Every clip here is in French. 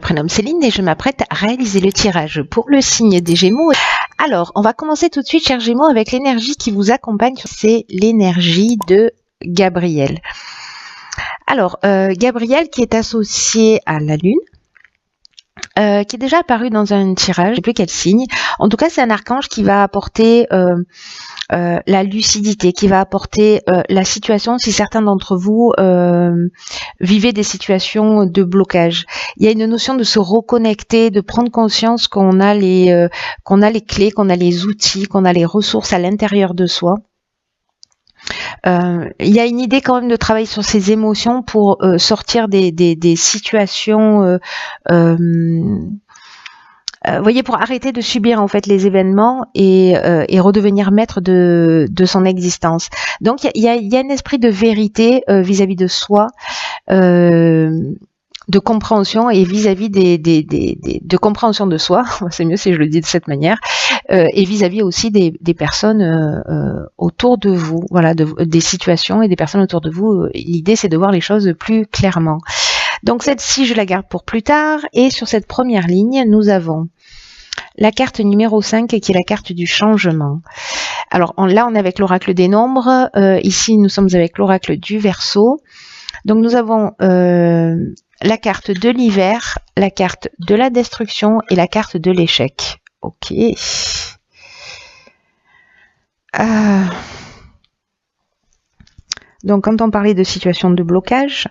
Prénom Céline et je m'apprête à réaliser le tirage pour le signe des Gémeaux. Alors, on va commencer tout de suite, chers Gémeaux, avec l'énergie qui vous accompagne. C'est l'énergie de Gabriel. Alors, Gabriel qui est associé à la Lune, qui est déjà apparu dans un tirage, je ne sais plus quel signe. En tout cas, c'est un archange qui va apporter la lucidité, qui va apporter la situation si certains d'entre vous vivaient des situations de blocage. Il y a une notion de se reconnecter, de prendre conscience qu'on a les clés, qu'on a les outils, qu'on a les ressources à l'intérieur de soi. Il y a une idée quand même de travailler sur ses émotions pour sortir des situations voyez, pour arrêter de subir en fait les événements et redevenir maître de son existence. Donc il y a un esprit de vérité vis-à-vis de soi, de compréhension et vis-à-vis de compréhension de soi. C'est mieux si je le dis de cette manière. Et vis-à-vis aussi des personnes autour de vous. Voilà, des situations et des personnes autour de vous. L'idée c'est de voir les choses plus clairement. Donc celle-ci, je la garde pour plus tard. Et sur cette première ligne, nous avons la carte numéro 5 qui est la carte du changement. Alors là, on est avec l'oracle des nombres. Ici, nous sommes avec l'oracle du Verseau. Donc nous avons la carte de l'hiver, la carte de la destruction et la carte de l'échec. Ok. Donc quand on parlait de situation de blocage...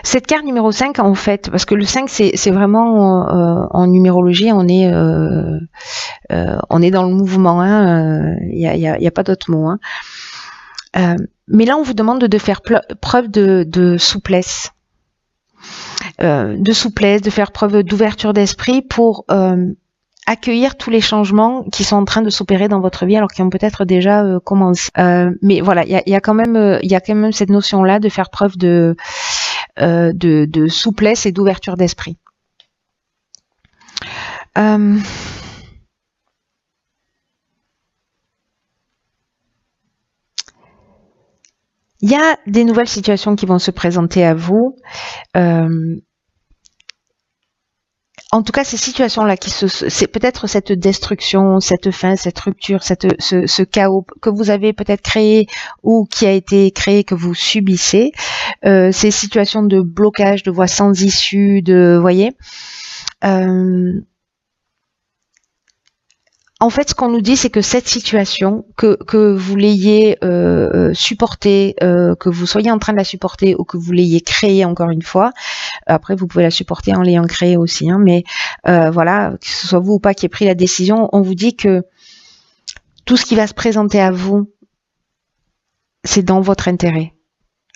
cette carte numéro 5, en fait, parce que le 5, c'est vraiment, en numérologie, on est dans le mouvement, il y a pas d'autre mot. Mais là, on vous demande de faire preuve de souplesse. De faire preuve d'ouverture d'esprit pour accueillir tous les changements qui sont en train de s'opérer dans votre vie alors qu'ils ont peut-être déjà commencé. Mais voilà, il y a quand même cette notion-là de faire preuve de souplesse et d'ouverture d'esprit. Il y a des nouvelles situations qui vont se présenter à vous. En tout cas, ces situations-là, c'est peut-être cette destruction, cette fin, cette rupture, ce chaos que vous avez peut-être créé ou qui a été créé, que vous subissez, ces situations de blocage, de voies sans issue, voyez. En fait, ce qu'on nous dit, c'est que cette situation, que vous l'ayez supportée, que vous soyez en train de la supporter ou que vous l'ayez créée encore une fois, après vous pouvez la supporter en l'ayant créée aussi, mais voilà, que ce soit vous ou pas qui ait pris la décision, on vous dit que tout ce qui va se présenter à vous, c'est dans votre intérêt.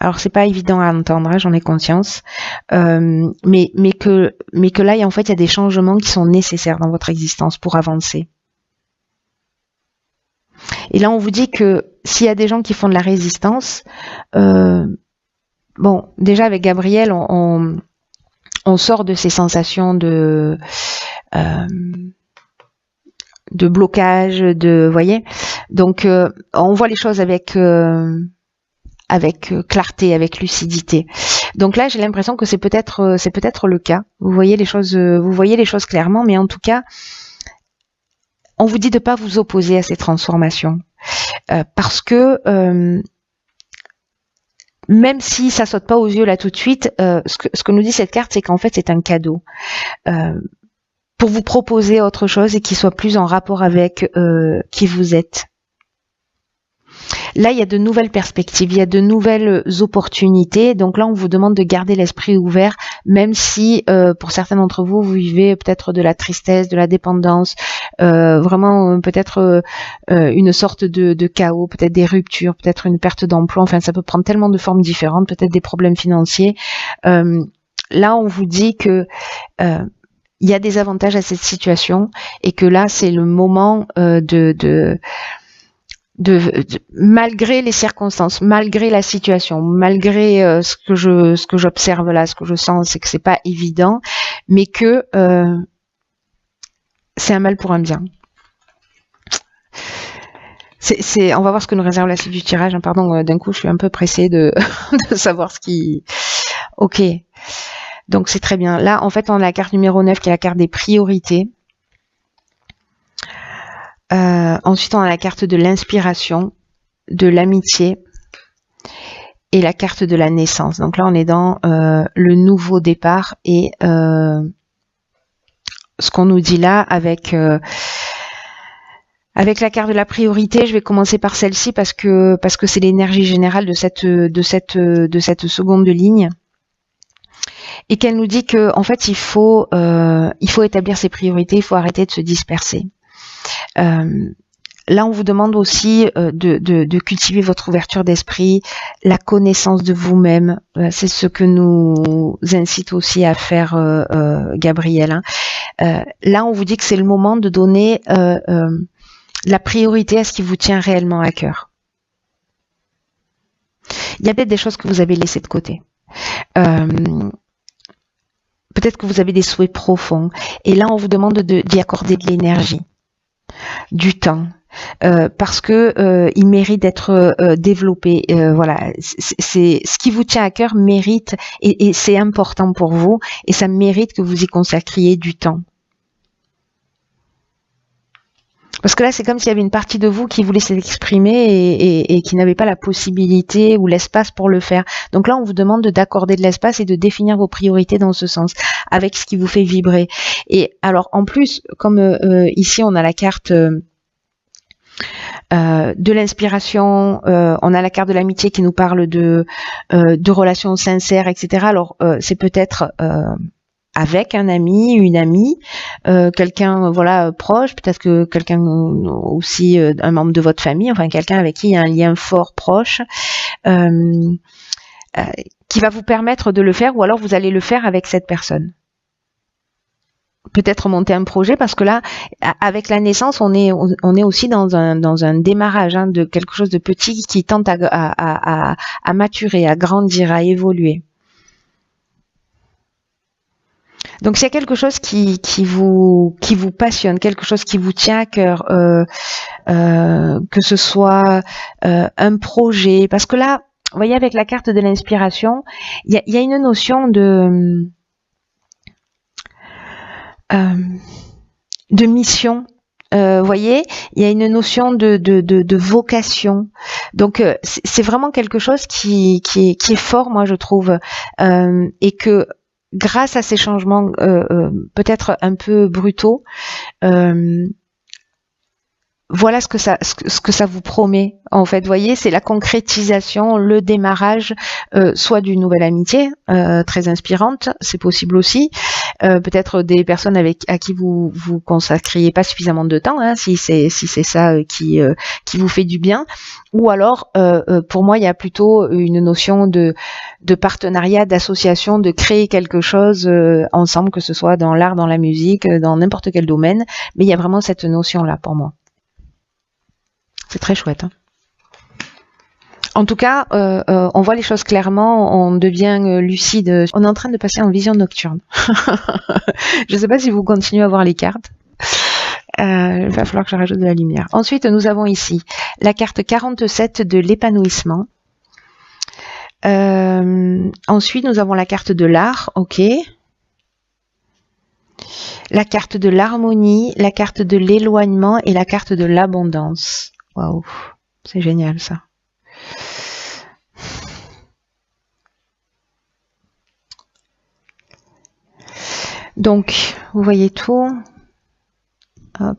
Alors c'est pas évident à entendre, j'en ai conscience, mais que là, en fait, il y a des changements qui sont nécessaires dans votre existence pour avancer. Et là, on vous dit que s'il y a des gens qui font de la résistance, bon, déjà avec Gabriel, on sort de ces sensations de blocage, voyez. Donc, on voit les choses avec clarté, avec lucidité. Donc là, j'ai l'impression que c'est peut-être le cas. Vous voyez les choses clairement, mais en tout cas, on vous dit de ne pas vous opposer à ces transformations. Parce que même si ça saute pas aux yeux là tout de suite, ce que nous dit cette carte, c'est qu'en fait c'est un cadeau pour vous proposer autre chose et qui soit plus en rapport avec qui vous êtes. Là, il y a de nouvelles perspectives, il y a de nouvelles opportunités. Donc là, on vous demande de garder l'esprit ouvert, même si pour certains d'entre vous, vous vivez peut-être de la tristesse, de la dépendance, vraiment peut-être une sorte de chaos, peut-être des ruptures, peut-être une perte d'emploi. Enfin, ça peut prendre tellement de formes différentes, peut-être des problèmes financiers. Là, on vous dit que il y a des avantages à cette situation et que là, c'est le moment malgré les circonstances, malgré la situation, malgré ce que j'observe là, ce que je sens, c'est que c'est pas évident, mais que c'est un mal pour un bien. On va voir ce que nous réserve la suite du tirage. Hein. Pardon, d'un coup, je suis un peu pressée de, de savoir ce qui... Ok. Donc, c'est très bien. Là, en fait, on a la carte numéro 9 qui est la carte des priorités. Ensuite, on a la carte de l'inspiration, de l'amitié et la carte de la naissance. Donc là, on est dans le nouveau départ et ce qu'on nous dit là avec la carte de la priorité. Je vais commencer par celle-ci parce que c'est l'énergie générale de cette seconde ligne. Et qu'elle nous dit que en fait il faut établir ses priorités, il faut arrêter de se disperser. Là, on vous demande aussi de cultiver votre ouverture d'esprit, la connaissance de vous-même. C'est ce que nous incite aussi à faire Gabriel. Hein. Là, on vous dit que c'est le moment de donner la priorité à ce qui vous tient réellement à cœur. Il y a peut-être des choses que vous avez laissées de côté. Peut-être que vous avez des souhaits profonds. Et là, on vous demande d'y accorder de l'énergie, du temps. Parce que il mérite d'être développé. Voilà, c'est ce qui vous tient à cœur mérite et c'est important pour vous et ça mérite que vous y consacriez du temps. Parce que là, c'est comme s'il y avait une partie de vous qui voulait s'exprimer et qui n'avait pas la possibilité ou l'espace pour le faire. Donc là, on vous demande d'accorder de l'espace et de définir vos priorités dans ce sens, avec ce qui vous fait vibrer. Et alors, en plus, comme ici, on a la carte de l'inspiration, on a la carte de l'amitié qui nous parle de relations sincères, etc. Alors, c'est peut-être... avec un ami, une amie, quelqu'un voilà proche, peut-être que quelqu'un aussi un membre de votre famille, enfin quelqu'un avec qui il y a un lien fort proche, qui va vous permettre de le faire, ou alors vous allez le faire avec cette personne. Peut-être monter un projet, parce que là, avec la naissance, on est aussi dans un démarrage hein, de quelque chose de petit qui tente à maturer, à grandir, à évoluer. Donc s'il y a quelque chose qui vous passionne, quelque chose qui vous tient à cœur, que ce soit un projet, parce que là, vous voyez avec la carte de l'inspiration, il y a une notion de mission. Vous voyez, il y a une notion de vocation. Donc c'est vraiment quelque chose qui est fort, moi je trouve, et que grâce à ces changements peut-être un peu brutaux, voilà ce que ça vous promet. En fait, vous voyez, c'est la concrétisation, le démarrage, soit d'une nouvelle amitié très inspirante, c'est possible aussi. Peut-être des personnes à qui vous consacriez pas suffisamment de temps, hein, si c'est ça qui vous fait du bien. Ou alors, pour moi, il y a plutôt une notion de partenariat, d'association, de créer quelque chose ensemble, que ce soit dans l'art, dans la musique, dans n'importe quel domaine. Mais il y a vraiment cette notion-là pour moi. C'est très chouette. Hein. En tout cas, on voit les choses clairement, on devient lucide. On est en train de passer en vision nocturne. Je ne sais pas si vous continuez à voir les cartes. Il va falloir que je rajoute de la lumière. Ensuite, nous avons ici la carte 47 de l'épanouissement. Ensuite, nous avons la carte de l'art. Ok. La carte de l'harmonie, la carte de l'éloignement et la carte de l'abondance. Waouh, c'est génial ça. Donc, vous voyez tout. Hop.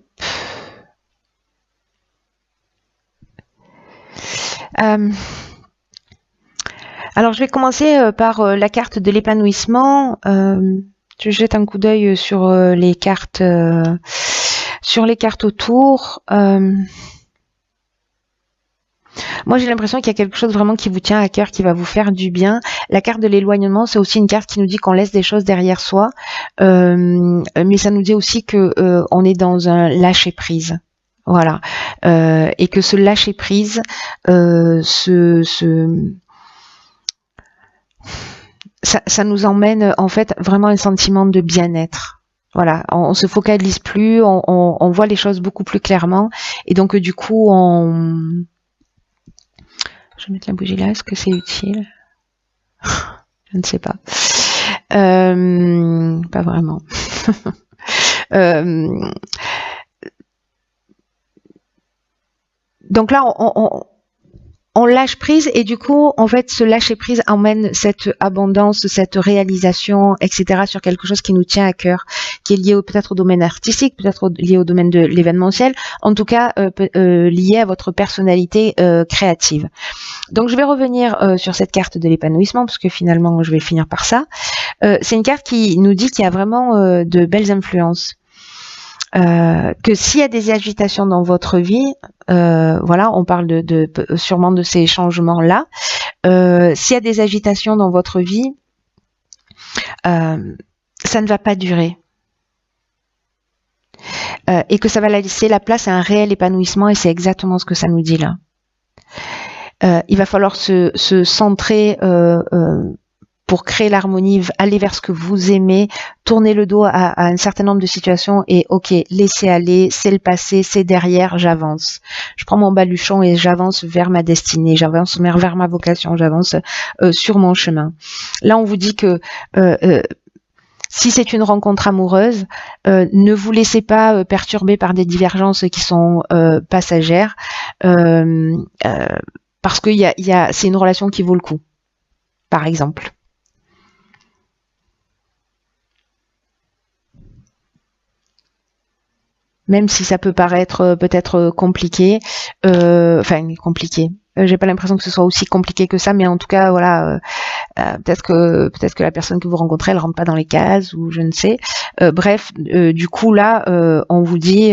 Alors, je vais commencer par la carte de l'épanouissement. Je jette un coup d'œil sur les cartes autour. Moi, j'ai l'impression qu'il y a quelque chose vraiment qui vous tient à cœur, qui va vous faire du bien. La carte de l'éloignement, c'est aussi une carte qui nous dit qu'on laisse des choses derrière soi, mais ça nous dit aussi que on est dans un lâcher prise. Voilà, et que ce lâcher prise, ça nous emmène en fait vraiment un sentiment de bien-être. Voilà, on se focalise plus, on voit les choses beaucoup plus clairement Et donc du coup, je vais mettre la bougie là, est-ce que c'est utile? Je ne sais pas. Pas vraiment. Donc là, on lâche prise et du coup, en fait, ce lâcher prise emmène cette abondance, cette réalisation, etc. sur quelque chose qui nous tient à cœur, qui est lié peut-être au domaine artistique, peut-être lié au domaine de l'événementiel, en tout cas lié à votre personnalité créative. Donc je vais revenir sur cette carte de l'épanouissement, parce que finalement, je vais finir par ça. C'est une carte qui nous dit qu'il y a vraiment de belles influences. Que s'il y a des agitations dans votre vie, voilà, on parle sûrement de ces changements-là. S'il y a des agitations dans votre vie, ça ne va pas durer. Et que ça va laisser la place à un réel épanouissement, et c'est exactement ce que ça nous dit là. Il va falloir se centrer pour créer l'harmonie, aller vers ce que vous aimez, tourner le dos à un certain nombre de situations et ok, laissez aller, c'est le passé, c'est derrière, j'avance. Je prends mon baluchon et j'avance vers ma destinée, j'avance vers ma vocation, j'avance sur mon chemin. Là, on vous dit que si c'est une rencontre amoureuse, ne vous laissez pas perturber par des divergences qui sont passagères, parce que c'est une relation qui vaut le coup, par exemple. Même si ça peut paraître peut-être compliqué, compliqué. J'ai pas l'impression que ce soit aussi compliqué que ça, mais en tout cas, voilà, peut-être que la personne que vous rencontrez, elle rentre pas dans les cases ou je ne sais. Bref, du coup là, on vous dit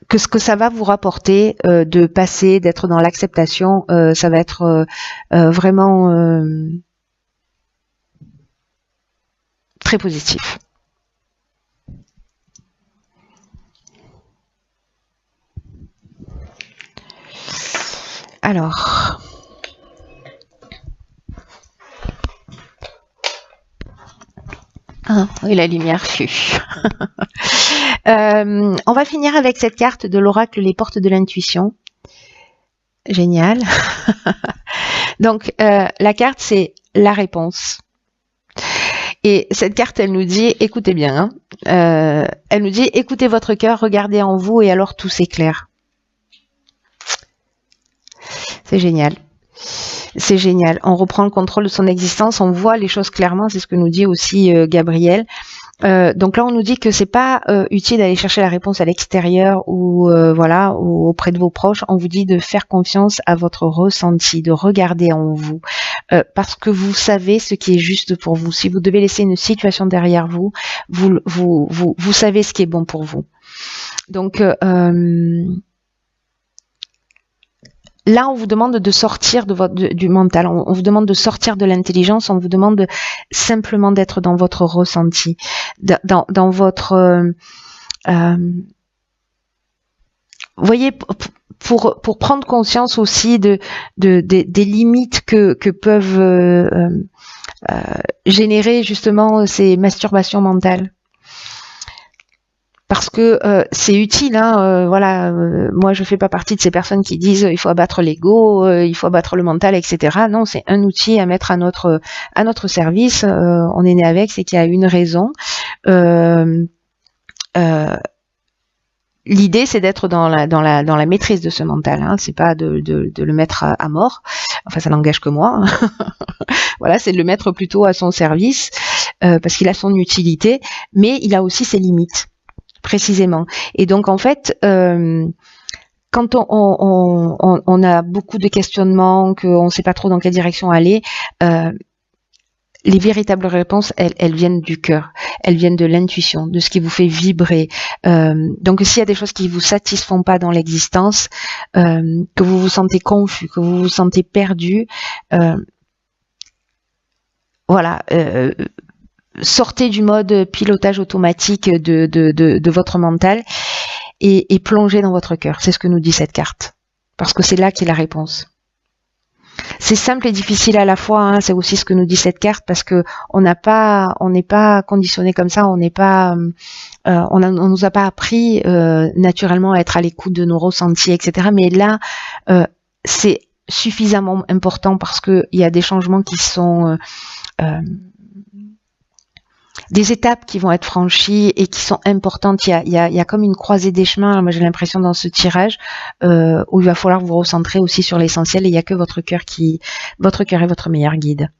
que ce que ça va vous rapporter de passer, d'être dans l'acceptation, ça va être vraiment très positif. Alors, oui, la lumière fut. On va finir avec cette carte de l'oracle Les Portes de l'Intuition. Génial. Donc, la carte, c'est la réponse. Et cette carte, elle nous dit, écoutez bien, elle nous dit, écoutez votre cœur, regardez en vous et alors tout s'éclaire. C'est génial. C'est génial. On reprend le contrôle de son existence, on voit les choses clairement, c'est ce que nous dit aussi Gabriel. Donc là, on nous dit que c'est pas utile d'aller chercher la réponse à l'extérieur ou voilà, ou auprès de vos proches. On vous dit de faire confiance à votre ressenti, de regarder en vous, parce que vous savez ce qui est juste pour vous. Si vous devez laisser une situation derrière vous, vous savez ce qui est bon pour vous. Donc là, on vous demande de sortir du mental, on vous demande de sortir de l'intelligence, on vous demande simplement d'être dans votre ressenti, dans votre... vous voyez, pour prendre conscience aussi des limites que peuvent générer justement ces masturbations mentales. Parce que c'est utile, hein, voilà. Moi, je fais pas partie de ces personnes qui disent il faut abattre l'ego, il faut abattre le mental, etc. Non, c'est un outil à mettre à notre service. On est né avec, c'est qu'il y a une raison. L'idée, c'est d'être dans la maîtrise de ce mental. Hein. C'est pas de le mettre à mort. Enfin, ça n'engage que moi. Voilà, c'est de le mettre plutôt à son service parce qu'il a son utilité, mais il a aussi ses limites. Précisément. Et donc en fait, quand on a beaucoup de questionnements, qu'on ne sait pas trop dans quelle direction aller, les véritables réponses, elles viennent du cœur, elles viennent de l'intuition, de ce qui vous fait vibrer. Donc s'il y a des choses qui vous satisfont pas dans l'existence, que vous vous sentez confus, que vous vous sentez perdu, voilà. Sortez du mode pilotage automatique de votre mental et plongez dans votre cœur. C'est ce que nous dit cette carte. Parce que c'est là qu'est la réponse. c'est simple et difficile à la fois, hein. C'est aussi ce que nous dit cette carte, parce que on n'est pas conditionné comme ça, on nous a pas appris naturellement à être à l'écoute de nos ressentis, etc. Mais là, c'est suffisamment important parce que il y a des changements qui sont des étapes qui vont être franchies et qui sont importantes. Il y a comme une croisée des chemins. Moi, j'ai l'impression dans ce tirage où il va falloir vous recentrer aussi sur l'essentiel. Et il y a que votre cœur est votre meilleur guide.